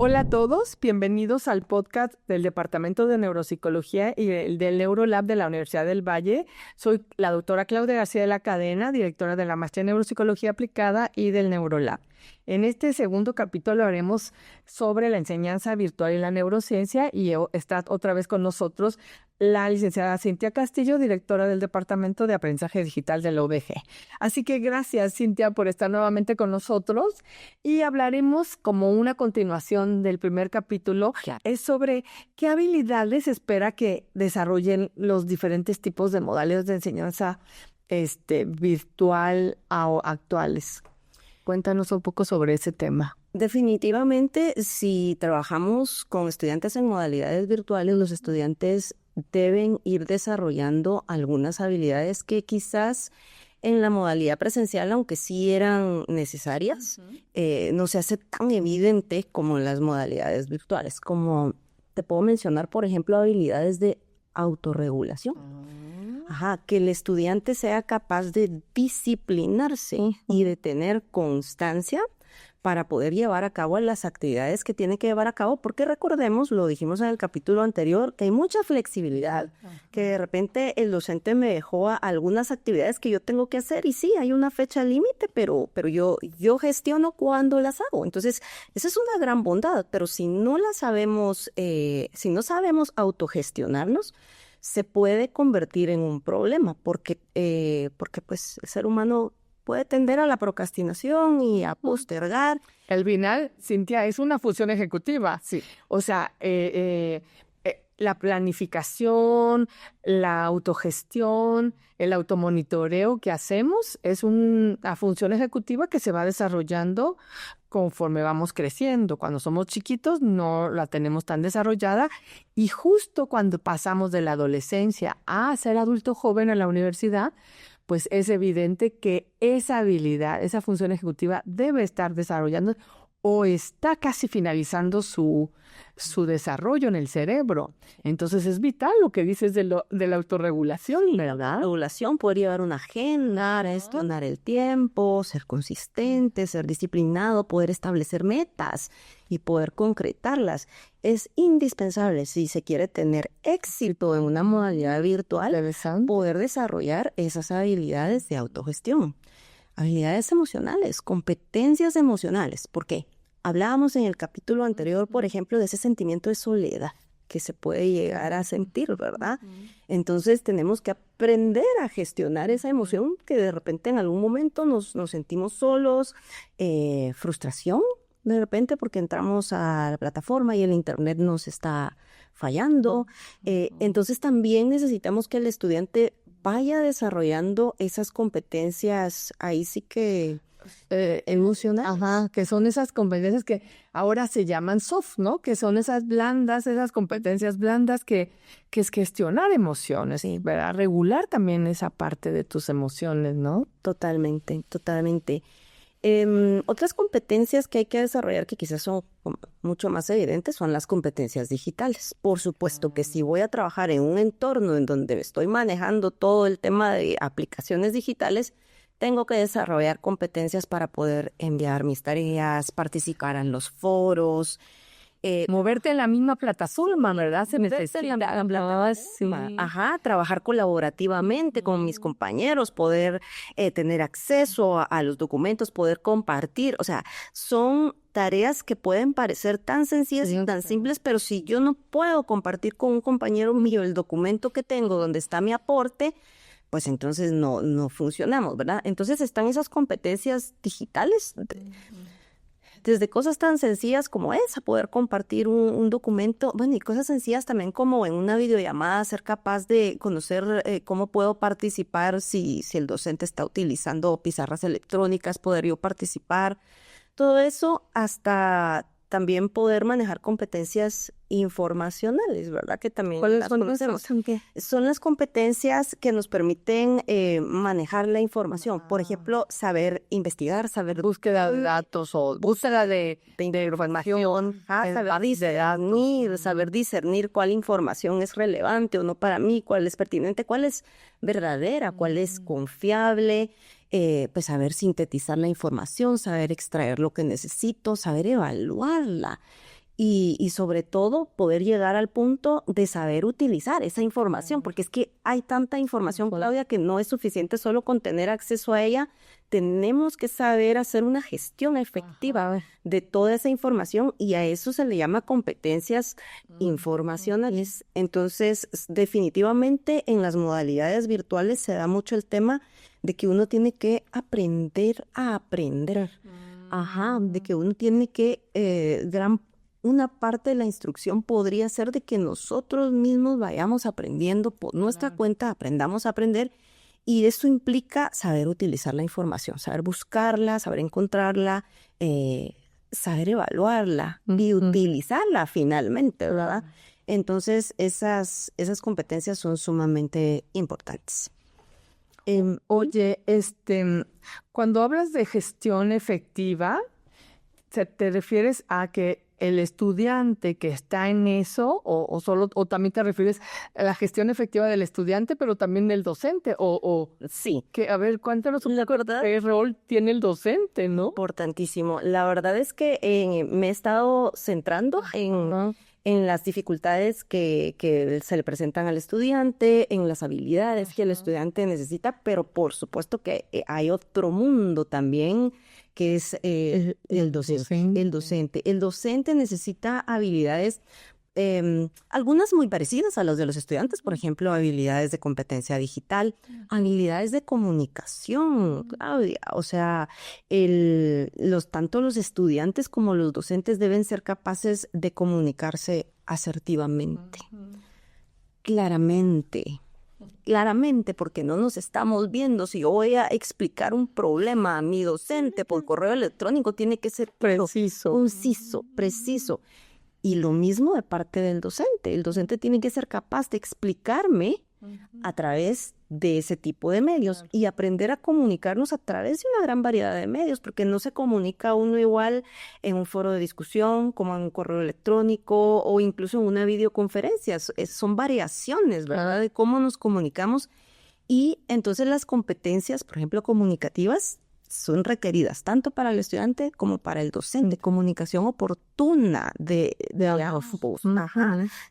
Hola a todos, bienvenidos al podcast del Departamento de Neuropsicología y del Neurolab de la Universidad del Valle. Soy la doctora Claudia García de la Cadena, directora de la Maestría en Neuropsicología Aplicada y del Neurolab. En este segundo capítulo hablaremos sobre la enseñanza virtual y la neurociencia y está otra vez con nosotros la licenciada Cintia Castillo, directora del Departamento de Aprendizaje Digital de la UVG. Así que gracias, Cintia, por estar nuevamente con nosotros y hablaremos como una continuación del primer capítulo, es sobre qué habilidades espera que desarrollen los diferentes tipos de modalidades de enseñanza virtual o actuales. Cuéntanos un poco sobre ese tema. Definitivamente, si trabajamos con estudiantes en modalidades virtuales, los estudiantes deben ir desarrollando algunas habilidades que quizás en la modalidad presencial, aunque sí eran necesarias, no se hace tan evidente como en las modalidades virtuales. Como te puedo mencionar, por ejemplo, habilidades de autorregulación. Que el estudiante sea capaz de disciplinarse y de tener constancia para poder llevar a cabo las actividades que tiene que llevar a cabo, porque recordemos, lo dijimos en el capítulo anterior, que hay mucha flexibilidad, que de repente el docente me dejó algunas actividades que yo tengo que hacer y sí, hay una fecha límite, pero yo gestiono cuándo las hago. Entonces, esa es una gran bondad, pero si no la sabemos, si no sabemos autogestionarnos, se puede convertir en un problema, porque pues el ser humano puede tender a la procrastinación y a postergar. El final, Cintia, es una función ejecutiva. Sí. O sea, la planificación, la autogestión, el automonitoreo que hacemos es una función ejecutiva que se va desarrollando conforme vamos creciendo. Cuando somos chiquitos no la tenemos tan desarrollada y justo cuando pasamos de la adolescencia a ser adulto joven en la universidad, pues es evidente que esa habilidad, esa función ejecutiva debe estar desarrollando o está casi finalizando su desarrollo en el cerebro. Entonces es vital lo que dices de la autorregulación, ¿verdad? Regulación, poder llevar una agenda, gestionar el tiempo, ser consistente, ser disciplinado, poder establecer metas y poder concretarlas. Es indispensable si se quiere tener éxito en una modalidad virtual, poder desarrollar esas habilidades de autogestión. Habilidades emocionales, competencias emocionales. ¿Por qué? Hablábamos en el capítulo anterior, por ejemplo, de ese sentimiento de soledad que se puede llegar a sentir, ¿verdad? Entonces tenemos que aprender a gestionar esa emoción que de repente en algún momento nos sentimos solos, frustración de repente porque entramos a la plataforma y el internet nos está fallando. Entonces también necesitamos que el estudiante vaya desarrollando esas competencias, ahí sí que emocionales. Que son esas competencias que ahora se llaman soft, ¿no? Que son esas blandas, esas competencias blandas que es gestionar emociones, Sí. ¿verdad? Regular también esa parte de tus emociones, ¿no? Totalmente, totalmente. Otras competencias que hay que desarrollar que quizás son mucho más evidentes son las competencias digitales. Por supuesto que si voy a trabajar en un entorno en donde estoy manejando todo el tema de aplicaciones digitales, tengo que desarrollar competencias para poder enviar mis tareas, participar en los foros. Moverte en la misma plataforma, ¿verdad? Se necesita. Trabajar colaborativamente con mis compañeros, poder tener acceso a los documentos, poder compartir. O sea, son tareas que pueden parecer tan sencillas y tan simples, pero si yo no puedo compartir con un compañero mío el documento que tengo donde está mi aporte, pues entonces no funcionamos, ¿verdad? Entonces están esas competencias digitales. Desde cosas tan sencillas como esa, poder compartir un documento, bueno, y cosas sencillas también como en una videollamada, ser capaz de conocer cómo puedo participar si el docente está utilizando pizarras electrónicas, poder yo participar. Todo eso hasta también poder manejar competencias informacionales, ¿verdad? Que también ¿Cuáles las son conocemos. esas? Son las competencias que nos permiten manejar la información. Por ejemplo, saber investigar, saber Búsqueda de datos o búsqueda de información. saber discernir cuál información es relevante o no para mí, cuál es pertinente, cuál es verdadera, cuál es confiable. Pues saber sintetizar la información, saber extraer lo que necesito, saber evaluarla. y sobre todo poder llegar al punto de saber utilizar esa información, porque es que hay tanta información, Claudia, que no es suficiente solo con tener acceso a ella. Tenemos que saber hacer una gestión efectiva de toda esa información y a eso se le llama competencias informacionales. Entonces, definitivamente en las modalidades virtuales se da mucho el tema de que uno tiene que aprender a aprender. De que uno tiene que, una parte de la instrucción podría ser de que nosotros mismos vayamos aprendiendo por nuestra cuenta, aprendamos a aprender, y eso implica saber utilizar la información, saber buscarla, saber encontrarla, saber evaluarla y utilizarla finalmente, ¿verdad? Entonces, esas competencias son sumamente importantes. Oye, cuando hablas de gestión efectiva, ¿te refieres a que el estudiante que está en eso o también te refieres a la gestión efectiva del estudiante, pero también del docente? Sí. A ver, cuéntanos un poco qué rol tiene el docente, ¿no? Importantísimo. La verdad es que me he estado centrando en las dificultades que se le presentan al estudiante, en las habilidades que el estudiante necesita, pero por supuesto que hay otro mundo también, que es el docente. El docente necesita habilidades, algunas muy parecidas a las de los estudiantes, por ejemplo, habilidades de competencia digital, habilidades de comunicación, Claudia. O sea, tanto los estudiantes como los docentes deben ser capaces de comunicarse asertivamente, claramente, porque no nos estamos viendo. Si yo voy a explicar un problema a mi docente por correo electrónico, tiene que ser preciso, conciso, preciso. Y lo mismo de parte del docente. El docente tiene que ser capaz de explicarme a través de ese tipo de medios y aprender a comunicarnos a través de una gran variedad de medios, porque no se comunica uno igual en un foro de discusión como en un correo electrónico o incluso en una videoconferencia. Son variaciones, ¿verdad?, de cómo nos comunicamos. Y entonces las competencias, por ejemplo, comunicativas, son requeridas tanto para el estudiante como para el docente. Comunicación oportuna de ambos.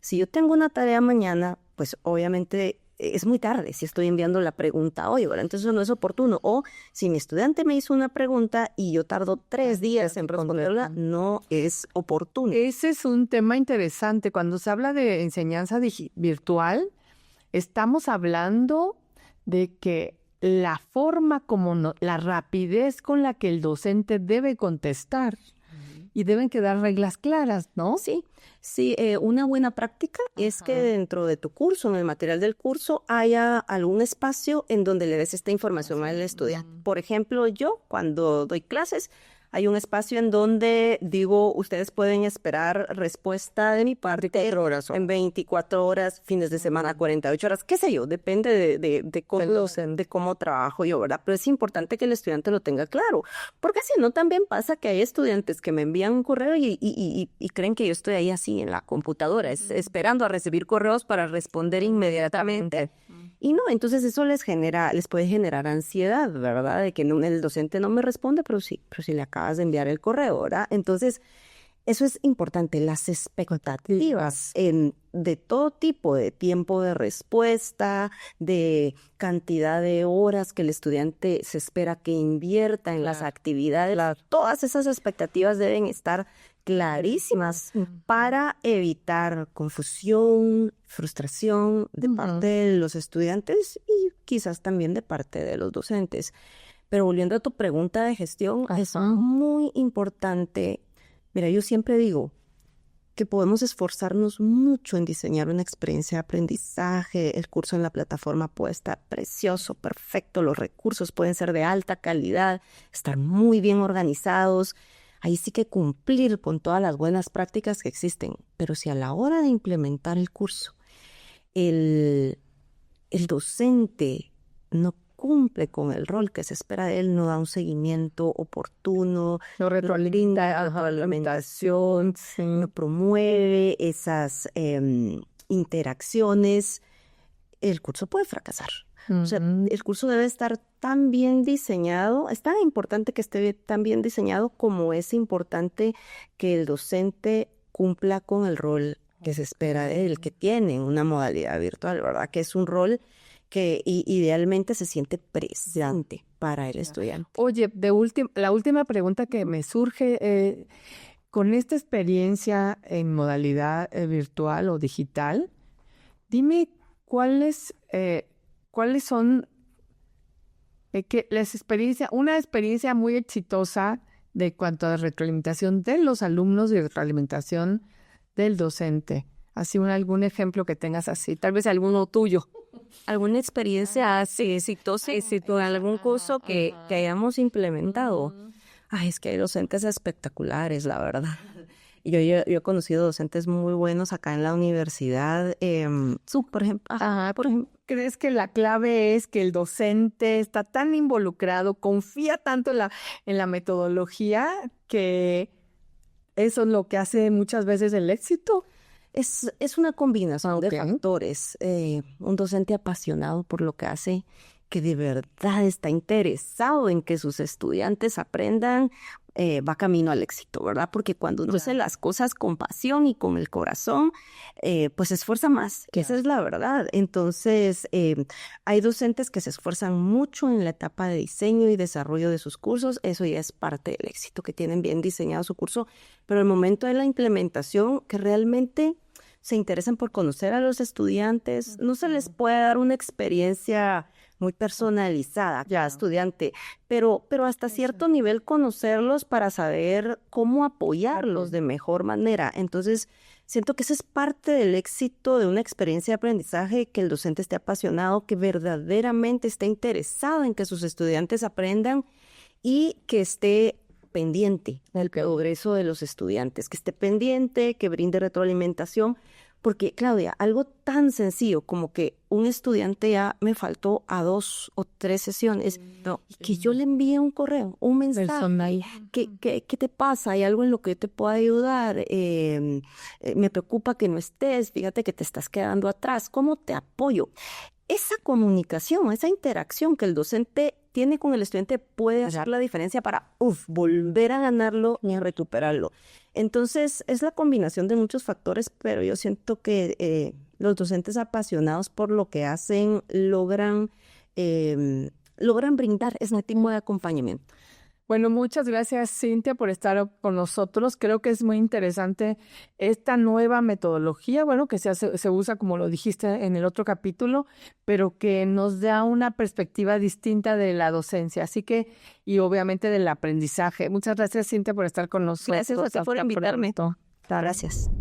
Si yo tengo una tarea mañana, pues obviamente es muy tarde si estoy enviando la pregunta hoy, ¿verdad? Entonces eso no es oportuno. O si mi estudiante me hizo una pregunta y yo tardo 3 días en responderla, no es oportuno. Ese es un tema interesante. Cuando se habla de enseñanza virtual, estamos hablando de que la forma la rapidez con la que el docente debe contestar y deben quedar reglas claras, ¿no? Sí, una buena práctica es que dentro de tu curso, en el material del curso, haya algún espacio en donde le des esta información al estudiante. Por ejemplo, yo cuando doy clases, hay un espacio en donde digo, ustedes pueden esperar respuesta de mi parte en 24 horas, fines de semana, 48 horas, qué sé yo, depende de cómo trabajo yo, ¿verdad? Pero es importante que el estudiante lo tenga claro, porque si no también pasa que hay estudiantes que me envían un correo y creen que yo estoy ahí así en la computadora, esperando a recibir correos para responder inmediatamente. Y no, entonces eso les puede generar ansiedad, ¿verdad? De que el docente no me responde, pero sí le acabas de enviar el correo, ¿verdad? Entonces, eso es importante, las expectativas de todo tipo, de tiempo de respuesta, de cantidad de horas que el estudiante se espera que invierta en las actividades. Todas esas expectativas deben estar clarísimas para evitar confusión, frustración de parte de los estudiantes y quizás también de parte de los docentes. Pero volviendo a tu pregunta de gestión, es muy importante. Mira, yo siempre digo que podemos esforzarnos mucho en diseñar una experiencia de aprendizaje. El curso en la plataforma puede estar precioso, perfecto. Los recursos pueden ser de alta calidad, estar muy bien organizados. Ahí sí que cumplir con todas las buenas prácticas que existen. Pero si a la hora de implementar el curso, el docente no cumple con el rol que se espera de él, no da un seguimiento oportuno, no retroalimenta la alimentación, no promueve esas interacciones, el curso puede fracasar. O sea, el curso debe estar tan bien diseñado, es tan importante que esté tan bien diseñado como es importante que el docente cumpla con el rol que se espera de él, que tiene una modalidad virtual, ¿verdad? Que es un rol que idealmente se siente presente para el estudiante. Oye, la última pregunta que me surge, con esta experiencia en modalidad virtual o digital, dime cuáles son una experiencia muy exitosa de cuanto a retroalimentación de los alumnos y retroalimentación del docente. Así algún ejemplo que tengas así, tal vez alguno tuyo. ¿Alguna experiencia exitosa con algún curso que hayamos implementado? Ay, es que hay docentes espectaculares, la verdad. Yo he conocido docentes muy buenos acá en la universidad. Por ejemplo, ¿crees que la clave es que el docente está tan involucrado, confía tanto en la metodología, que eso es lo que hace muchas veces el éxito? Es una combinación de factores. Un docente apasionado por lo que hace, que de verdad está interesado en que sus estudiantes aprendan, va camino al éxito, ¿verdad? Porque cuando uno hace las cosas con pasión y con el corazón, pues se esfuerza más, que esa es la verdad. Entonces, hay docentes que se esfuerzan mucho en la etapa de diseño y desarrollo de sus cursos. Eso ya es parte del éxito, que tienen bien diseñado su curso, pero el momento de la implementación, que realmente se interesan por conocer a los estudiantes, no se les puede dar una experiencia muy personalizada ya estudiante, pero hasta cierto nivel conocerlos para saber cómo apoyarlos de mejor manera. Entonces, siento que eso es parte del éxito de una experiencia de aprendizaje, que el docente esté apasionado, que verdaderamente esté interesado en que sus estudiantes aprendan y que esté pendiente del progreso de los estudiantes, que esté pendiente, que brinde retroalimentación. Porque, Claudia, algo tan sencillo como que un estudiante ya me faltó a 2 o 3 sesiones, y que yo le envíe un correo, un mensaje, ¿qué te pasa? ¿Hay algo en lo que yo te pueda ayudar? Me preocupa que no estés, fíjate que te estás quedando atrás, ¿cómo te apoyo? Esa comunicación, esa interacción que el docente tiene con el estudiante puede hacer la diferencia para volver a ganarlo y a recuperarlo. Entonces, es la combinación de muchos factores, pero yo siento que los docentes apasionados por lo que hacen logran brindar ese tipo de acompañamiento. Bueno, muchas gracias, Cintia, por estar con nosotros. Creo que es muy interesante esta nueva metodología, bueno, que se usa, como lo dijiste en el otro capítulo, pero que nos da una perspectiva distinta de la docencia, y obviamente del aprendizaje. Muchas gracias, Cintia, por estar con nosotros. Gracias a ti por invitarme. Gracias.